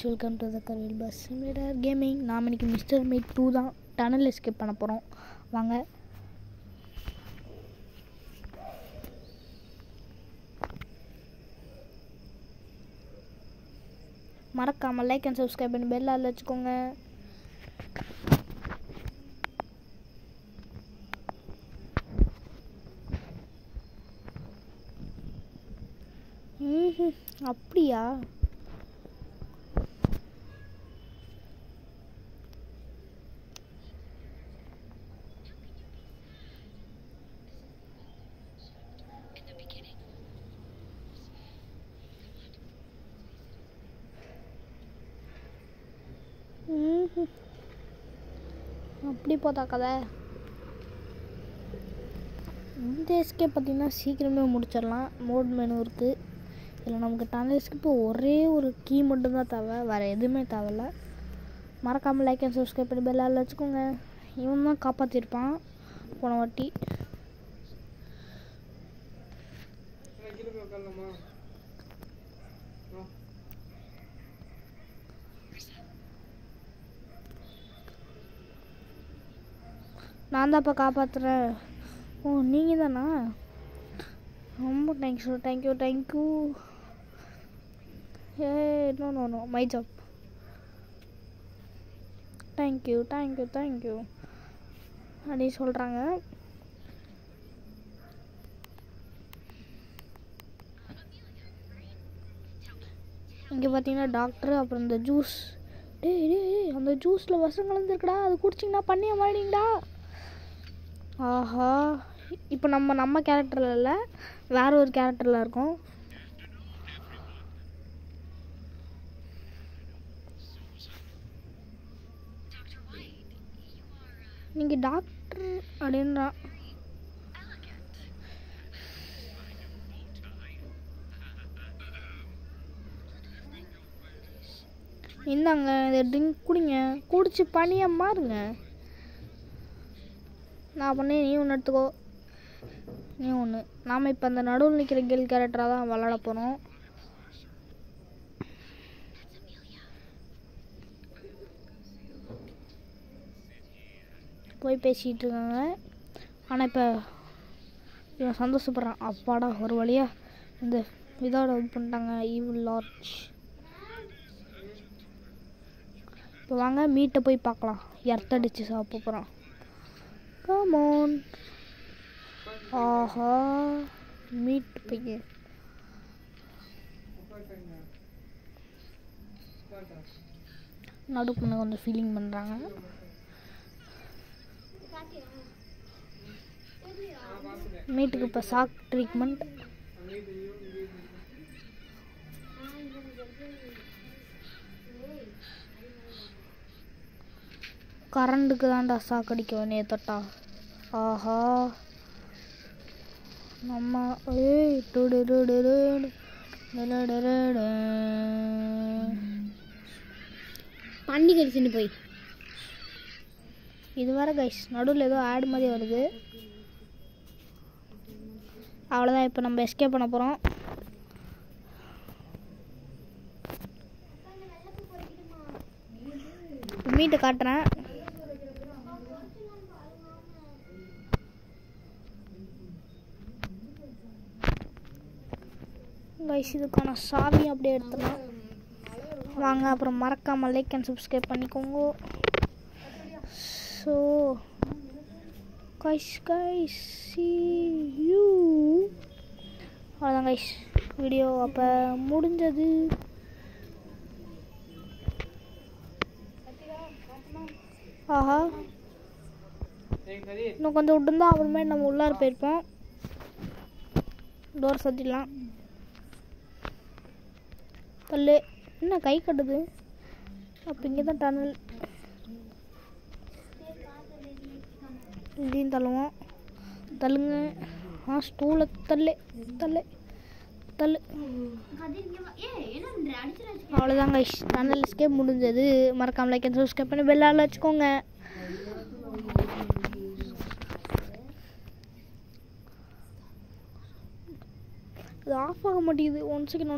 Welcome to the career bus simulator gaming. நாம் இன்னைக்கு mister meet 2 தான் டனல் எஸ்கேப் பண்ண போகிறோம். வாங்க. மறக்காமல் லைக் அண்ட் சப்ஸ்கிரைப் பண்ணி பெல் ஆல் வச்சுக்கோங்க. அப்படியா? அப்படி போதா கதை. இந்த எஸ்கேப் பார்த்திங்கன்னா சீக்கிரமே முடிச்சிடலாம். மோட் மெனு இருக்குது. இதில் நமக்கு டனல் எஸ்கேப்பு ஒரே ஒரு கீ மட்டும்தான் தேவை, வேறு எதுவுமே தேவையில்ல. மறக்காமல் லைக் அண்ட் சப்ஸ்கிரைப் பண்ணி பெல் ஆல் வச்சுக்கோங்க. இவன் தான் காப்பாற்றிருப்பான் போன வாட்டி. நான் தான் இப்போ காப்பாற்றுறேன். ஓ, நீங்கள் தானா? ரொம்ப thank you. A no my job. Thank you அப்படி சொல்கிறாங்க. இங்கே பார்த்தீங்கன்னா டாக்டர், அப்புறம் இந்த ஜூஸ். டேய் அந்த ஜூஸில் விஷம் கலந்துருக்குடா, அது குடிச்சிங்கன்னா பண்ணிய மாட்டீங்கடா. ஆஹா, இப்போ நம்ம கேரக்டரில் இல்லை, வேற ஒரு கேரக்டரில் இருக்கோம். நீங்கள் டாக்டர் அப்படின்றா. இந்தாங்க இந்த ட்ரிங்க் குடிங்க, குடிச்சு பனியை மாறுங்க. நான் பண்ணேன், நீ ஒன்று எடுத்துக்கோ. நீ ஒன்று. நாம் இப்போ அந்த நடுவில் நிற்கிற கேர்ள் கேரக்டராக தான் விளாட போகிறோம். போய் பேசிகிட்டு இருக்காங்க. ஆனால் இப்போ இவன் சந்தோஷப்படுறான். அப்பாடா, ஒரு வழியாக இந்த இதோட இது பண்ணிட்டாங்க ஈவில் லார்ஜ். இப்போ வாங்க மீட்டை போய் பார்க்கலாம். எர்த்தடிச்சு சாப்பிட போகிறான். Come on. ஆஹா, மீட் பையன். நடுப்புண்ணு கொஞ்சம் ஃபீலிங் பண்ணுறாங்க. மீட்டுக்கு இப்போ ஷாக் ட்ரீட்மெண்ட். கரண்டுக்கு தான்டா ஷாக் அடிக்க வேண்டிய தொட்டா. ஆஹா, நம்ம பண்ணி கடிச்சுன்னு போய் இது வேற கைஸ். நடுவில் ஏதோ ஆடு மாதிரி வருது. அவ்வளோதான், இப்போ நம்ம எஸ்கேப் பண்ண போகிறோம். மீட்டை காட்டுறேன். கைஸ், இதுக்கான சாவி அப்படியே எடுத்துடலாம். வாங்க, அப்புறம் மறக்காமல் லைக் அண்ட் சப்ஸ்கிரைப் பண்ணிக்கோங்க. So guys see you. அவ்வளோதான் கைஸ், வீடியோ அப்போ முடிஞ்சது. ஆஹா, இன்னும் கொஞ்சம் விட்டுருந்தா அப்புறமேட்டு நம்ம உள்ளார போயிருப்போம். டோர் சத்திடலாம். தள்ளு, என்ன கை கட்டுது? அப்போ இங்கே தான் டனல். இதையும் தள்ளுவோம். தள்ளுங்க. ஸ்டூலை தள்ளு. அவ்வளோதான் கைஸ், டனல் எஸ்கேப் முடிஞ்சது. மறக்காமல் லைக் அண்ட் சப்ஸ்கிரைப் பண்ணி பெல் ஆல் வச்சுக்கோங்க. இது ஆஃப் ஆக மாட்டேங்குது. One second